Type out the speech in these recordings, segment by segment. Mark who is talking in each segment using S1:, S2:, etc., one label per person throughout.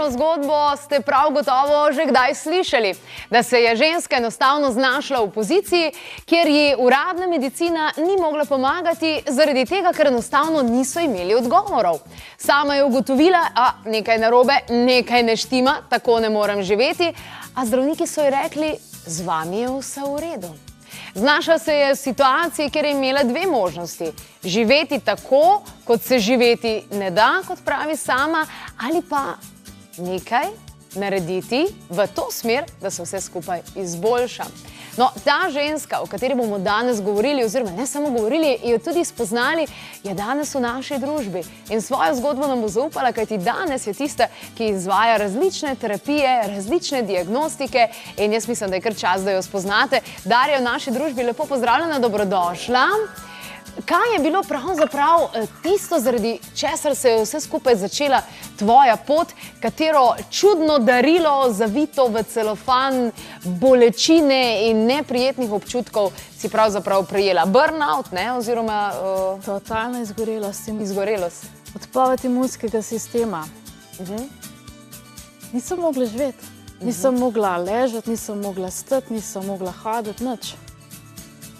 S1: Katero zgodbo ste prav gotovo že kdaj slišali? Da se je ženska enostavno znašla v poziciji, kjer ji uradna medicina ni mogla pomagati zaradi tega, ker enostavno niso imeli odgovorov. Sama je ugotovila, nekaj narobe, nekaj ne štima, tako ne morem živeti, a zdravniki so ji rekli, z vami je vse v redu. Znašla se je v situaciji, kjer je imela dve možnosti. Živeti tako, kot se živeti ne da, kot pravi sama, ali pa nekaj narediti v to smer, da se vse skupaj izboljša. No, ta ženska, o kateri bomo danes govorili, oziroma ne samo govorili, jo tudi spoznali, je danes v naši družbi. In svojo zgodbo nam bo zaupala, kajti danes je tista, ki izvaja različne terapije, različne diagnostike in jaz mislim, da je kar čas, da jo spoznate. Darja v naši družbi, lepo pozdravljena, dobrodošla. Kaj je bilo pravzaprav tisto, zaradi česar se je vse skupaj začela tvoja pot, katero čudno darilo, zavito v celofan bolečine in neprijetnih občutkov si pravzaprav prejela? Burnout, ne? Oziroma...
S2: Totalna izgorelost.
S1: Izgorelost.
S2: Odpoved imunskega sistema. Nisem mogla živeti. Nisem mogla ležati, nisem mogla stati, nisem mogla hoditi, nič.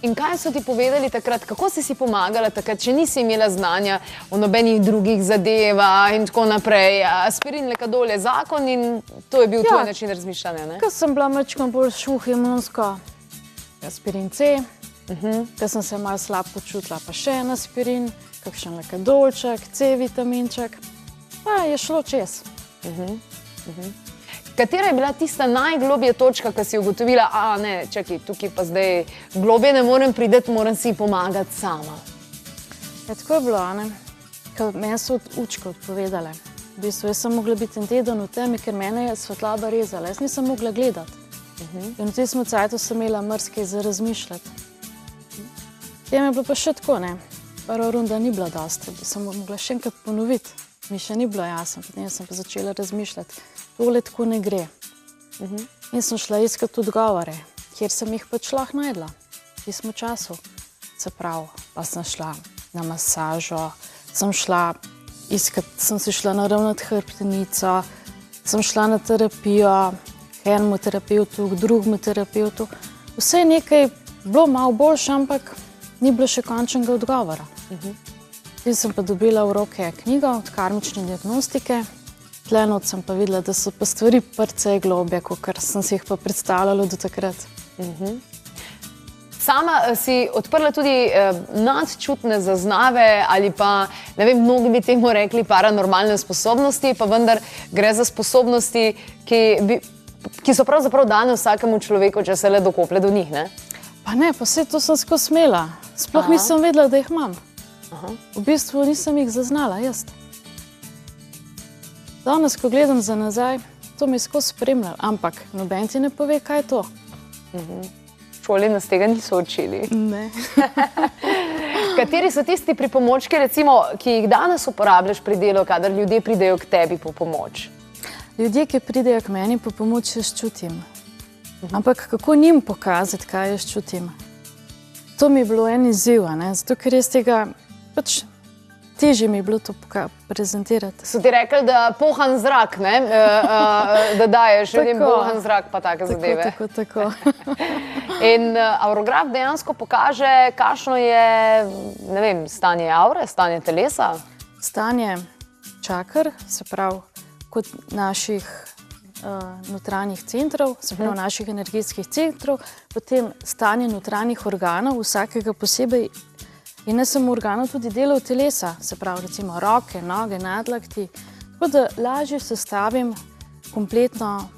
S1: In kaj so ti povedali takrat? Kako si pomagala takrat, če nisi imela znanja o nobenih drugih zadevah in tako naprej? Aspirin, lekadol je zakon in to je bil tvoj način razmišljanja, ne?
S2: Ko sem bila malo bolj šuh imunsko, aspirin C, ko sem se malo slab počutila, pa še en aspirin, kakšen lekadolček, C vitaminček, pa je šlo čez.
S1: Katera je bila tista najglobja točka, ko si ugotovila, ne, čakaj, tukaj pa zdaj globje ne morem priti, moram si pomagati sama?
S2: Ja, tako je bilo, ne. Meni so učke odpovedale. V bistvu, jaz sem mogla biti en teden v temi, ker mene je svetloba rezala. Jaz nisem mogla gledati. In v tistem cajtu sem imela marsikaj za razmišljati. Tem je bilo pa še tako, ne. Prva runda ni bila dosti, da sem mogla še enkrat ponoviti. Mi še ni bilo jasno, potem sem pa začela razmišljati. Tole tako ne gre. In sem šla iskati odgovore, kjer sem jih pač lahko najdla. V tistem času. Se pravi, pa sem šla na masažo, sem si šla naravnati hrbtenico, sem šla na terapijo, enemu terapevtu, drugemu terapevtu. Vse je nekaj bilo malo boljše, ampak ni bilo še končnega odgovora. In sem pa dobila v roke knjigo od karmične diagnostike. Tle not sem pa videla, da so pa stvari precej globje, kakor sem si jih pa predstavljala do takrat.
S1: Sama si odprla tudi nadčutne zaznave ali pa, ne vem, mnogi bi temu rekli paranormalne sposobnosti, pa vendar gre za sposobnosti, ki so pravzaprav dane vsakemu človeku, če se le dokoplje do njih, ne?
S2: Pa ne, pa vse to sem skozi smela. Sploh nisem vedela, da jih imam. V bistvu nisem jih zaznala, jaz. Danes, ko gledam za nazaj, to mi je skozi spremljalo, ampak noben ti ne pove, kaj je to.
S1: Šoli nas tega niso učili.
S2: Ne.
S1: Kateri so tisti pripomočki, recimo, ki jih danes uporabljaš pri delu, kadar ljudje pridejo k tebi po pomoč?
S2: Ljudje, ki pridejo k meni po pomoč, jaz čutim. Ampak kako njim pokazati, kaj jaz čutim? To mi je bilo en izziv, zato ker jaz tega pač težje mi je bilo to prezentirati.
S1: So ti rekli, da pohan zrak, ne? Da daješ ljudem pohan zrak, pa take zadeve.
S2: Tako.
S1: In aurograf dejansko pokaže, kakšno je, ne vem, stanje aure, stanje telesa?
S2: Stanje čakr, se pravi, kot naših notranjih centrov, se pravi naših energijskih centrov, potem stanje notranjih organov, vsakega posebej, in ne samo organov, tudi delov telesa, se pravi recimo roke, noge, nadlakti, tako da lažje sestavim kompletno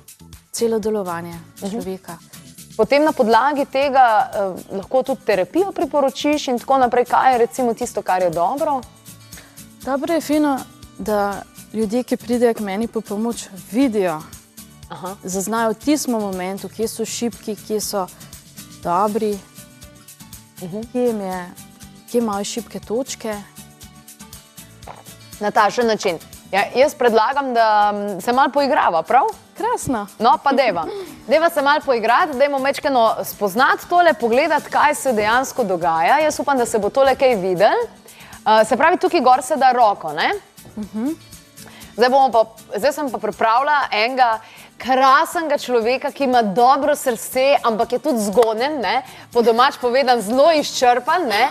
S2: celo delovanje človeka.
S1: Potem na podlagi tega lahko tudi terapijo priporočiš in tako naprej, kaj je recimo tisto, kar je dobro?
S2: Dobro je fino, da ljudje, ki pridejo k meni po pomoč, vidijo, zaznajo v tistem momentu, kje so šibki, kje so dobri, kje imajo šibke točke.
S1: Na takšen način. Jaz predlagam, da se malo poigrava, prav?
S2: Krasno.
S1: No, pa deva se malo poigrati, dajmo mečkeno spoznati tole, pogledati, kaj se dejansko dogaja. Jaz upam, da se bo tole kaj videl. Se pravi, tukaj gor se da roko, ne? Zdaj sem pa pripravila enega krasnega človeka, ki ima dobro srce, ampak je tudi zgonen, ne? Po domač povedan, zelo izčrpan, ne?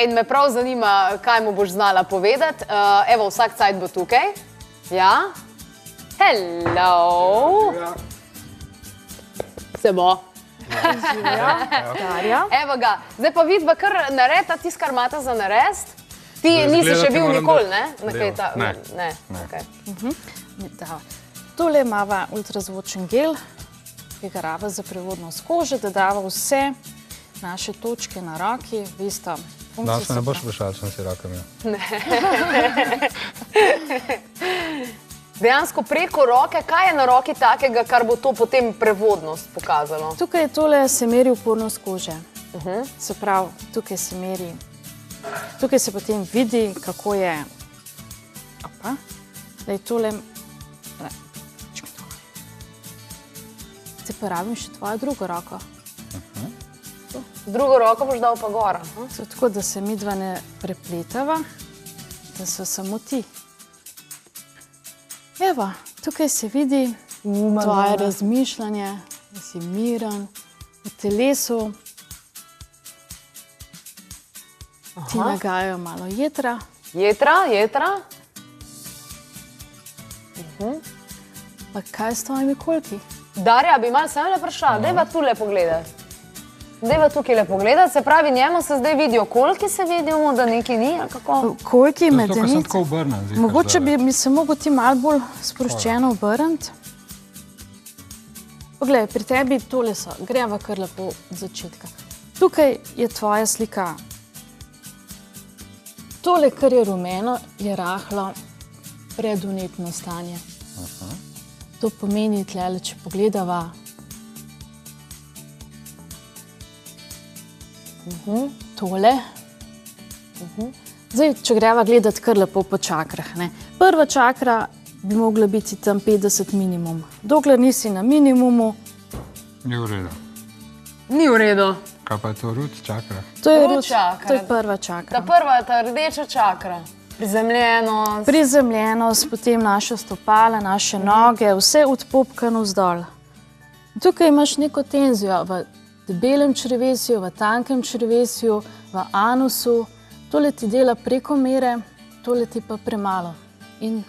S1: In me prav zanima, kaj mu boš znala povedati. Evo, vsak cajt bo tukaj. Ja? Hello! Se bo. Evo ga. Zdaj pa vidva kar nareda, tisto, kar imate za narediti. Ti nisi še bil nikoli, ne? Ne.
S2: Tole imava ultrazvočen gel, ki ga raba za prevodnost kože, da dava vse naše točke na roki.
S3: Danes me ne boš vprašala, če si roka imel.
S1: Ne. Dejansko preko roke, kaj je na roki takega, kar bo to potem prevodnost pokazalo?
S2: Tukaj tole se meri upornost kože. Se pravi, tukaj se meri. Tukaj se potem vidi, kako je. Zdaj tole. Zdaj pa rabim še tvojo drugo roko.
S1: Drugo roko boš dal pa gora.
S2: Tako, da se midva ne prepletava, da so samo ti. Evo, tukaj se vidi tvoje razmišljanje, da si miren v telesu. Ti nagajajo malo jetra.
S1: Jetra?
S2: Pa kaj s tvojimi kolki?
S1: Darja, bi malo sem le vprašala, dajva tule pogledati. Dajva tukaj le pogledati, se pravi, njemu se zdaj vidijo kolki, se vidimo, da nekaj ni, ali kako?
S2: Kolki,
S3: To,
S2: medenice.
S3: kar sem tako obrnen.
S2: Mogoče bi se mogel ti malo bolj sproščeno obrniti. Poglej, pri tebi tole so, greva kar lepo od začetka. Tukaj je tvoja slika. Tole, kar je rumeno, je rahlo predvnetno stanje. To pomeni, tlele, če pogledava, tole. Zdaj, če greva gledati kar lepo po čakrah, ne. Prva čakra bi mogla biti tam 50 minimum. Dokler nisi na minimumu.
S3: Ni v redu.
S1: Ni v redu.
S3: Kaj pa je to rut čakra?
S2: To je
S1: Root čakra.
S2: To je prva čakra.
S1: Ta prva je ta rdeča čakra. Prizemljenost.
S2: Prizemljenost, potem naše stopala, naše noge, vse odpopkano vzdolj. Tukaj imaš neko tenzijo v debelem črevesju, v tankem črevesju, v anusu. Tole ti dela preko mere, tole ti pa premalo. In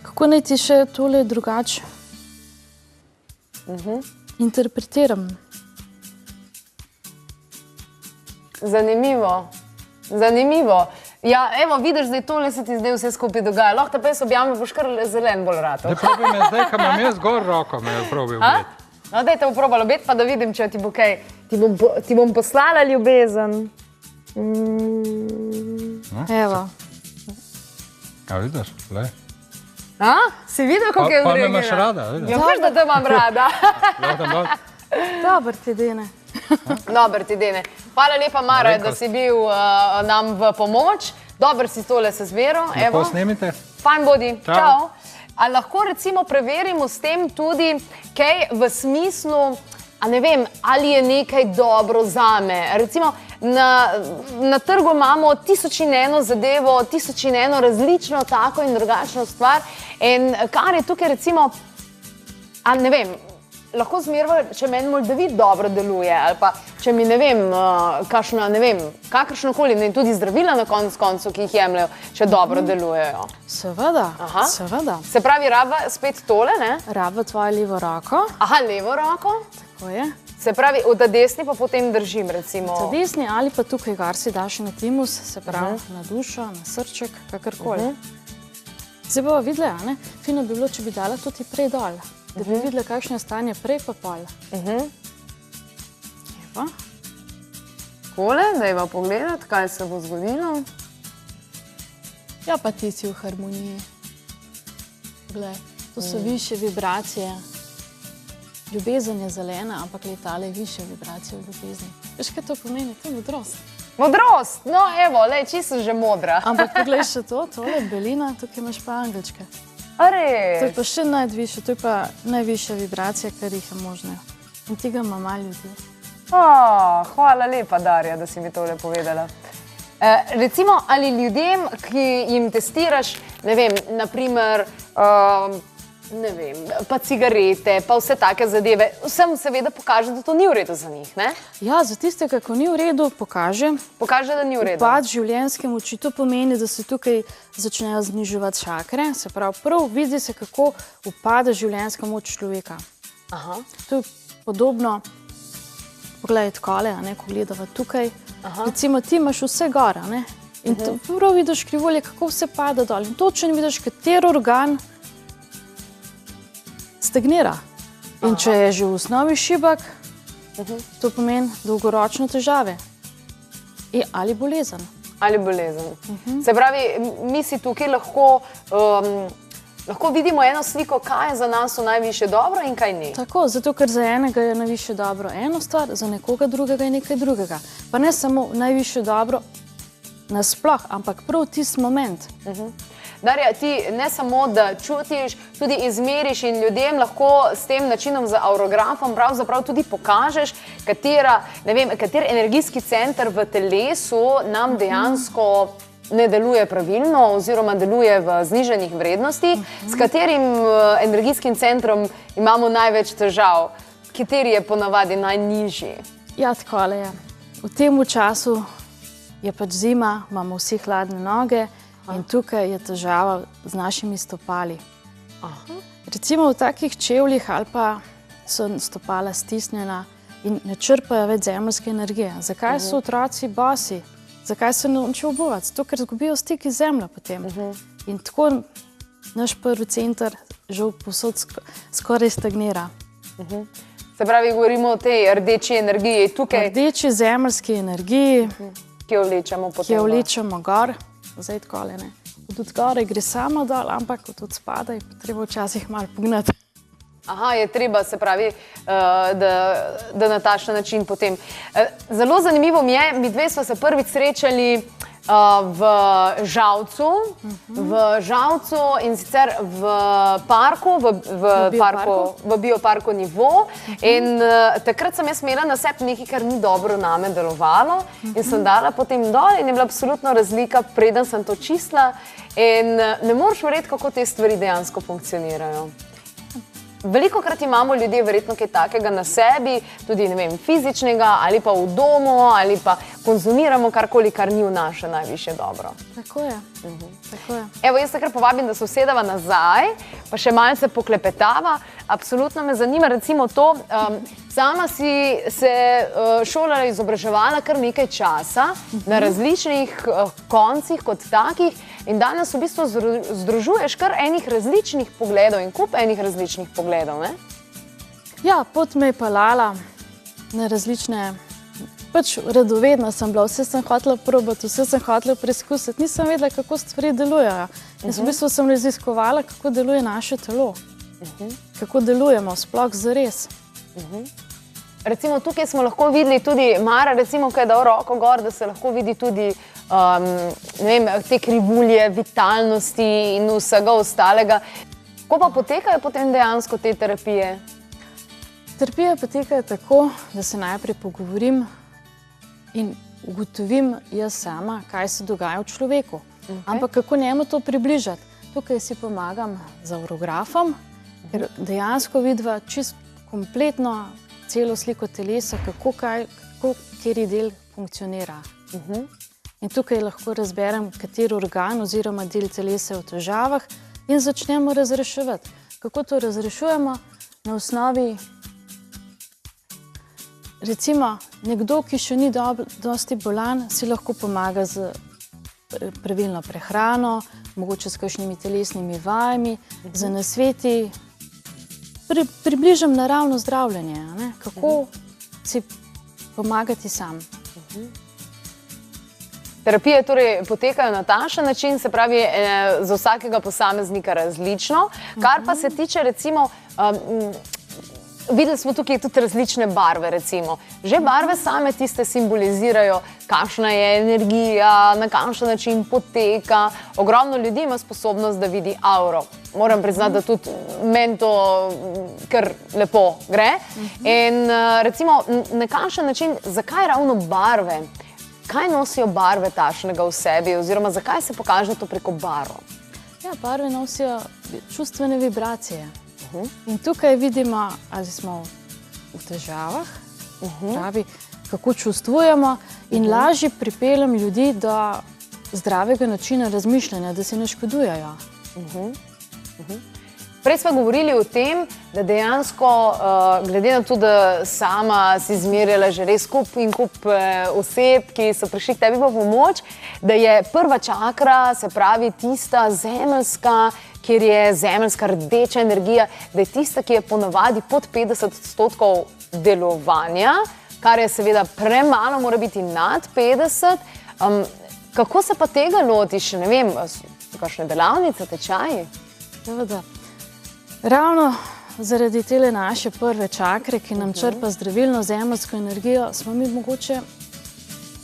S2: kako naj ti še tole drugače interpretiram?
S1: Zanimivo. Ja, evo, vidiš, zdaj tole se ti zdaj vse skupaj dogaja. Lahko te pa jaz objavim, boš kar zelen bolj ratov.
S3: Zdaj probi me, zdaj, ko imam jaz gor roko, me je probil obet.
S1: No, daj te bo probala obet, pa da vidim, če ti bo kaj. Ti bom poslala ljubezen.
S2: Evo.
S3: Ja, vidiš, lej.
S1: Si videl, kako je
S3: Pa me
S1: odreagiral?
S3: imaš rada, vidiš.
S1: Ja, veš, da te imam rada.
S3: Lahko tam dol.
S2: Dobar ti dene.
S1: Dober ti, Dene. Hvala lepa, Mara, da si bil nam v pomoč. Dober si tole se zmeral.
S3: Lepo snemite.
S1: Fajn bodi.
S3: Čau.
S1: Čau. Ali lahko recimo preverimo s tem tudi kaj v smislu, a ne vem, ali je nekaj dobro zame. Recimo na trgu imamo 1001 zadevo, 1001 različno tako in drugačno stvar. In kar je tukaj recimo, a ne vem, lahko zmerva, če meni Moldavit dobro deluje, ali pa če mi, ne vem, kakšna, ne vem, kakršnokoli, in tudi zdravila na koncu, ki jih jemljajo, če dobro delujejo.
S2: Seveda, seveda.
S1: Se pravi, raba spet tole, ne?
S2: Raba tvojo levo roko.
S1: Aha, levo roko.
S2: Tako je.
S1: Se pravi, od desni pa potem držim, recimo.
S2: Za desni ali pa tukaj, kar si daš na timus, se pravi na dušo, na srček, kakorkoli. Zdaj bova videla, ne? Fino bi bilo, če bi dala to ti prej dol. Da bi videla, kakšno je stanje prej pa pol. Evo.
S1: Tole, dajva pogledati, kaj se bo zgodilo.
S2: Ja, pa ti si v harmoniji. Glej, to so višje vibracije. Ljubezen je zelena, ampak letale je višje vibracije v ljubezni. Veš, kaj to pomeni? To je modrost.
S1: Modrost! No, evo, lej, čisto že modra.
S2: Ampak poglej še to, tole je belina, tukaj imaš pa angelčke.
S1: A
S2: To je
S1: res?
S2: pa še najvišje, to je pa najvišja vibracija, kar jih je možno. In tega ima malo ljudi.
S1: Hvala lepa, Darja, da si mi tole povedala. Recimo, ali ljudem, ki jim testiraš, ne vem, naprimer, ne vem, pa cigarete, pa vse take zadeve, vsem seveda pokaže, da to ni v redu za njih, ne?
S2: Ja, za tistega, ko ni v redu, pokaže.
S1: Pokaže, da ni v redu.
S2: Upad življenjske moči, to pomeni, da se tukaj začnejo zniževati čakre, se pravi, prv vidi se, kako upada življenjska moč človeka.
S1: Aha.
S2: To je podobno, pogledaj takole, ko gledava tukaj. Recimo, ti imaš vse gora, ne? In prav vidiš krivulje, kako vse pada dol. In točno vidiš, kater organ stagnira. In če je že v osnovi šibak, to pomeni dolgoročne težave. Ali bolezen.
S1: Ali bolezen. Se pravi, mi si tukaj lahko vidimo eno sliko, kaj je za nas v najvišje dobro in kaj ni.
S2: Tako, zato ker za enega je najvišje dobro eno stvar, za nekoga drugega je nekaj drugega. Pa ne samo najvišje dobro nasploh, ampak prav tisti moment.
S1: Darja, ti ne samo, da čutiš, tudi izmeriš in ljudem lahko s tem načinom za aurografom pravzaprav tudi pokažeš, kater energijski center v telesu nam dejansko ne deluje pravilno oziroma deluje v znižanih vrednostih, s katerim energijskim centrom imamo največ težav, kateri je ponavadi najnižji.
S2: Ja, takole je. V tem času je pač zima, imamo vsi hladne noge in tukaj je težava z našimi stopali. Recimo v takih čevljih ali pa so stopala stisnjena in ne črpajo več zemeljske energije. Zakaj so otroci bosi? Zakaj se ne učijo obuvati? Zato, ker izgubijo stik z zemljo potem. In tako naš prvi center žal povsod skoraj stagnira.
S1: Se pravi, govorimo o tej rdeči energiji tukaj.
S2: Rdeči zemeljski energiji,
S1: ki jo vlečemo potem.
S2: Ki jo vlečemo gor. Zdaj takole ne. Od zgoraj gre samo dol, ampak od spodaj pa treba včasih malo pognati.
S1: Aha, je treba, se pravi, da na takšen način potem. Zelo zanimivo mi je, mi dve smo se prvič srečali v Žalcu, in sicer v parku, v bioparku Nivo. In takrat sem jaz imela na sebi nekaj, kar ni dobro name delovalo in sem dala potem dol in je bila absolutno razlika, preden sem to čistila. In ne moreš verjeti, kako te stvari dejansko funkcionirajo. Veliko krat imamo ljudje verjetno kaj takega na sebi, tudi ne vem, fizičnega ali pa v domu ali pa konzumiramo karkoli, kar ni v naše najvišje dobro.
S2: Tako je.
S1: Evo, jaz se kar povabim, da se usedava nazaj, pa še malce poklepetava. Absolutno me zanima recimo to, sama si se šolala, izobraževala kar nekaj časa na različnih koncih kot takih in danes v bistvu združuješ kar enih različnih pogledov in kup enih različnih pogledov, ne?
S2: Ja, pot me je pelala na različne, pač radovedna sem bila, vse sem hotela probati, vse sem hotela preizkusiti, nisem vedela, kako stvari delujejo. In v bistvu sem raziskovala, kako deluje naše telo, kako delujemo, sploh zares.
S1: Recimo tukaj smo lahko videli tudi, Mara recimo, ko je dal roko gor, da se lahko vidi tudi te krivulje, vitalnosti in vsega ostalega. Kako pa potekajo potem dejansko te terapije?
S2: Terapije potekajo tako, da se najprej pogovorim in ugotovim jaz sama, kaj se dogaja v človeku. Ampak kako njemu to približati? Tukaj si pomagam z aurografom, ker dejansko vidiva čisto kompletno celo sliko telesa, kako kateri del funkcionira. In tukaj lahko razberem, kateri organ oziroma del telesa je v težavah in začnemo razreševati. Kako to razrešujemo? Na osnovi, recimo, nekdo, ki še ni dosti bolan, si lahko pomaga z pravilno prehrano, mogoče s kakšnimi telesnimi vajami, z nasveti. Približam naravno zdravljenje, kako si pomagati sam.
S1: Terapije torej potekajo na takšen način, se pravi za vsakega posameznika različno. Kar pa se tiče recimo, videli smo tukaj tudi različne barve recimo. Že barve same tiste simbolizirajo, kakšna je energija, na kakšen način poteka. Ogromno ljudi ima sposobnost, da vidi auro. Moram priznati, da tudi meni to kar lepo gre. In recimo na kakšen način, zakaj ravno barve? Kaj nosijo barve takšnega v sebi oziroma zakaj se pokaže to preko barv?
S2: Ja, barve nosijo čustvene vibracije. In tukaj vidimo, ali smo v težavah, pravi, kako čustvujemo in lažje pripeljem ljudi do zdravega načina razmišljanja, da se ne škodujejo.
S1: Prej smo govorili o tem, da dejansko, glede na to, da sama si izmerjala že res kup in kup oseb, ki so prišli k tebi po pomoč, da je prva čakra, se pravi tista zemeljska, kjer je zemeljska rdeča energija, da je tista, ki je ponavadi pod 50% delovanja, kar je seveda premalo, mora biti nad 50. Kako se pa tega lotiš? Ne vem, so kakšne delavnice, tečaji?
S2: Seveda. Ravno zaradi tele naše prve čakre, ki nam črpa zdravilno zemeljsko energijo, smo mi mogoče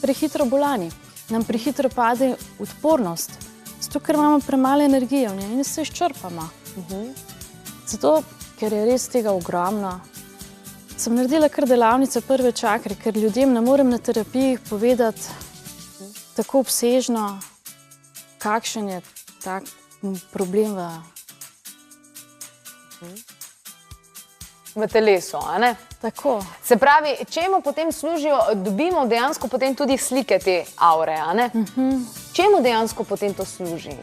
S2: prehitro bolani. Nam prehitro pade odpornost, zato ker imamo premalo energije v njej in se izčrpamo. Zato, ker je res tega ogromno, sem naredila kar delavnice prve čakre, ker ljudem ne morem na terapiji povedati tako obsežno, kakšen je tak problem
S1: v telesu, a ne?
S2: Tako.
S1: Se pravi, čemu potem služijo, dobimo dejansko potem tudi slike te aure, a ne? Čemu dejansko potem to služi?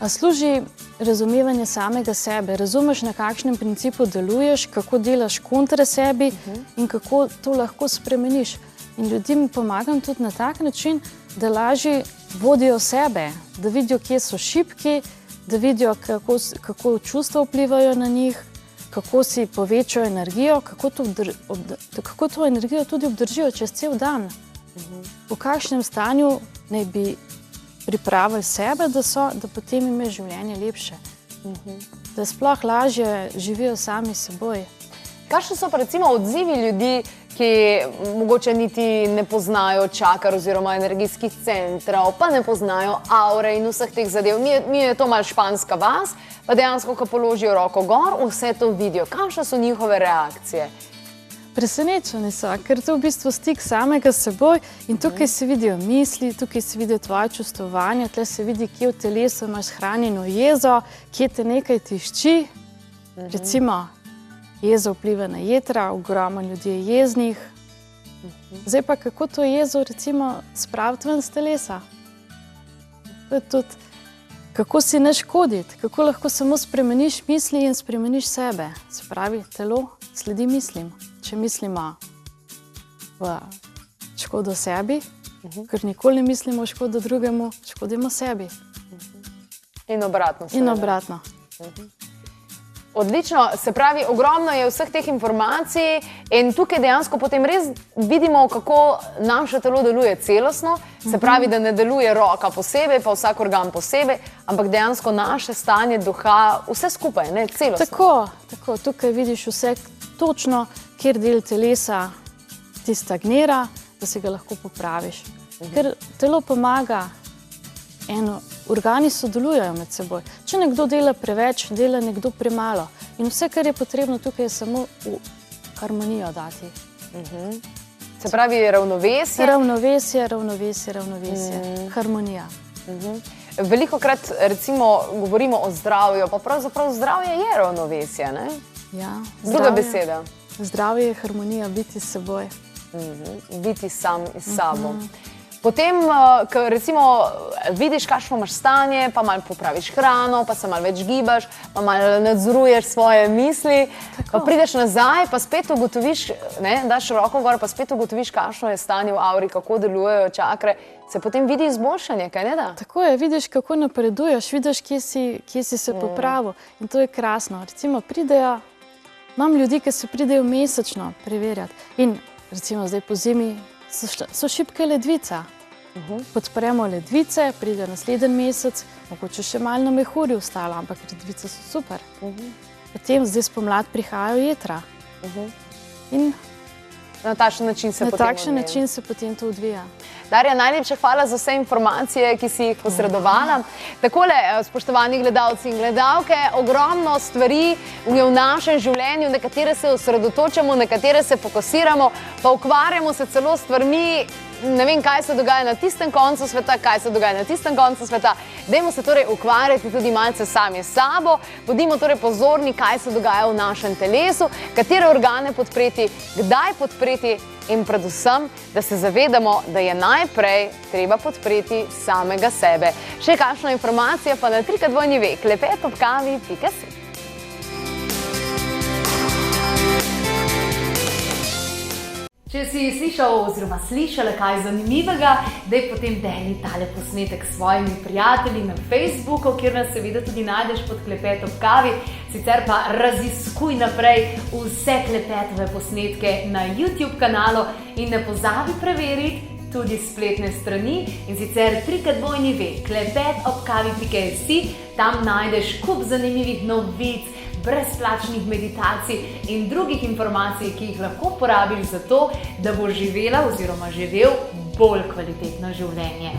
S2: Služi razumevanje samega sebe. Razumeš, na kakšnem principu deluješ, kako delaš kontra sebi in kako to lahko spremeniš. In ljudem pomagam tudi na tak način, da lažje vodijo sebe, da vidijo, kje so šibki, da vidijo, kako čustva vplivajo na njih, kako si povečajo energijo, kako to energijo tudi obdržijo čez cel dan. V kakšnem stanju naj bi pripravili sebe, da potem ime življenje lepše. Da sploh lažje živijo sami s seboj.
S1: Kakšni so pa recimo odzivi ljudi, ki mogoče niti ne poznajo čakar oziroma energijskih centrov, pa ne poznajo aure in vseh teh zadev. Mi je to malo španska vas, pa dejansko, ko položijo roko gor, vse to vidijo. Kakšne so njihove reakcije?
S2: Presenečeni so, ker to je v bistvu stik samega s seboj in tukaj se vidijo misli, tukaj se vidijo tvoje čustvovanja, tukaj se vidi, kje v telesu imaš hranjeno jezo, kje te nekaj tišči. Recimo, jezo vpliva na jetra, ogromno ljudi je jeznih. Zdaj pa, kako to jezo recimo spraviti ven z telesa? To je tudi, kako si ne škoditi, kako lahko samo spremeniš misli in spremeniš sebe. Se pravi, telo sledi mislim. Če mislimo v škodo sebi, ker nikoli ne mislimo v škodo drugemu, škodimo sebi.
S1: In obratno.
S2: In obratno.
S1: Odlično, se pravi, ogromno je vseh teh informacij in tukaj dejansko potem res vidimo, kako naše telo deluje celostno, se pravi, da ne deluje roka posebej, pa vsak organ posebej, ampak dejansko naše stanje duha, vse skupaj, ne, celostno.
S2: Tako, tukaj vidiš vse točno, kjer del telesa ti stagnira, da se ga lahko popraviš. Ker telo pomaga, organi sodelujejo med seboj. Če nekdo dela preveč, dela nekdo premalo. In vse, kar je potrebno tukaj, je samo v harmonijo dati.
S1: Se pravi, ravnovesje?
S2: Ravnovesje. Harmonija.
S1: Velikokrat recimo govorimo o zdravju, pa pravzaprav zdravje je ravnovesje, ne?
S2: Ja.
S1: Druga beseda.
S2: Zdravje je harmonija, biti s seboj.
S1: Biti sam s sabo. Potem, ko recimo vidiš, kakšno imaš stanje, pa malo popraviš hrano, pa se malo več gibaš, pa malo nadzoruješ svoje misli, pa prideš nazaj, pa spet ugotoviš, daš roko gor, pa spet ugotoviš, kakšno je stanje v auri, kako delujejo čakre, se potem vidi izboljšanje, kaj ne da? Tako
S2: je, vidiš, kako napreduješ, vidiš, kje si se popravil in to je krasno. Recimo imam ljudi, ki se pridejo mesečno preverjati in recimo zdaj po zimi so šibke ledvica. Podpremo ledvice, pride naslednji mesec, mogoče še malo na mehurju ostalo, ampak ledvice so super. Potem zdaj spomlad prihajajo jetra. In
S1: na takšen način
S2: se potem to odvija.
S1: Darja, najlepša hvala za vse informacije, ki si jih posredovala. Takole, spoštovani gledalci in gledalke, ogromno stvari je v našem življenju, nekatere se osredotočamo, nekatere se fokusiramo, pa ukvarjamo se celo s stvarmi, ne vem, kaj se dogaja na tistem koncu sveta, kaj se dogaja na tistem koncu sveta. Dajmo se torej ukvarjati tudi malce sami s sabo, bodimo torej pozorni, kaj se dogaja v našem telesu, katere organe podpreti, kdaj podpreti in predvsem, da se zavedamo, da je najprej treba podpreti samega sebe. Še kakšna informacija pa na www.klepetobkavi.si. Če si slišal oziroma slišala kaj zanimivega, daj potem deli tale posnetek s svojimi prijatelji na Facebooku, kjer nas seveda tudi najdeš pod Klepet ob kavi. Sicer pa raziskuj naprej vse Klepetove posnetke na YouTube kanalu in ne pozabi preveriti tudi spletne strani, in sicer www.klepetobkavi.si. Tam najdeš kup zanimivih novic, brezplačnih meditacij in drugih informacij, ki jih lahko porabiš za to, da boš živela oziroma živel bolj kvalitetno življenje.